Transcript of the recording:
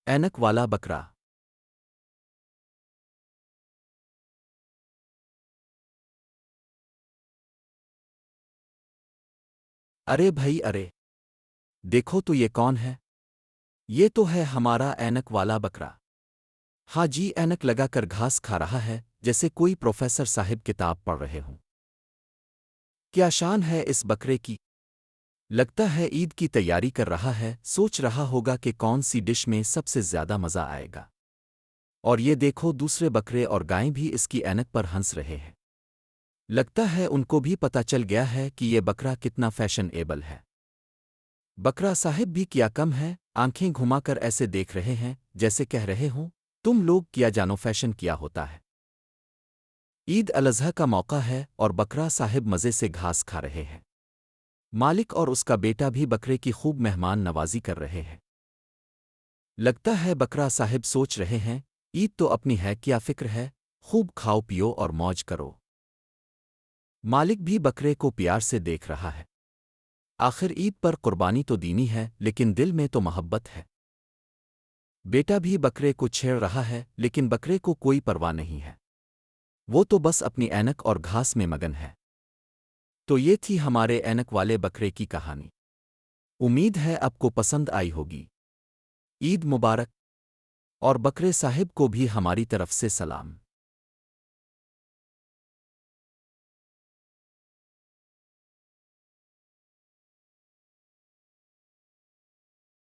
اینک والا بکرا۔ ارے بھائی ارے، دیکھو تو یہ کون ہے؟ یہ تو ہے ہمارا اینک والا بکرا۔ ہاں جی، اینک لگا کر گھاس کھا رہا ہے جیسے کوئی پروفیسر صاحب کتاب پڑھ رہے ہوں۔ کیا شان ہے اس بکرے کی! لگتا ہے عید کی تیاری کر رہا ہے، سوچ رہا ہوگا کہ کون سی ڈش میں سب سے زیادہ مزہ آئے گا۔ اور یہ دیکھو دوسرے بکرے اور گائیں بھی اس کی اینک پر ہنس رہے ہیں۔ لگتا ہے ان کو بھی پتہ چل گیا ہے کہ یہ بکرا کتنا فیشن ایبل ہے۔ بکرا صاحب بھی کیا کم ہے، آنکھیں گھما کر ایسے دیکھ رہے ہیں جیسے کہہ رہے ہوں تم لوگ کیا جانو فیشن کیا ہوتا ہے۔ عید الاضحیٰ کا موقع ہے اور بکرا صاحب مزے سے گھاس کھا رہے ہیں۔ مالک اور اس کا بیٹا بھی بکرے کی خوب مہمان نوازی کر رہے ہیں۔ لگتا ہے بکرا صاحب سوچ رہے ہیں عید تو اپنی ہے، کیا فکر ہے، خوب کھاؤ پیو اور موج کرو۔ مالک بھی بکرے کو پیار سے دیکھ رہا ہے۔ آخر عید پر قربانی تو دینی ہے لیکن دل میں تو محبت ہے۔ بیٹا بھی بکرے کو چھیڑ رہا ہے لیکن بکرے کو کوئی پرواہ نہیں ہے، وہ تو بس اپنی اینک اور گھاس میں مگن ہے۔ تو یہ تھی ہمارے اینک والے بکرے کی کہانی۔ امید ہے آپ کو پسند آئی ہوگی۔ عید مبارک! اور بکرے صاحب کو بھی ہماری طرف سے سلام۔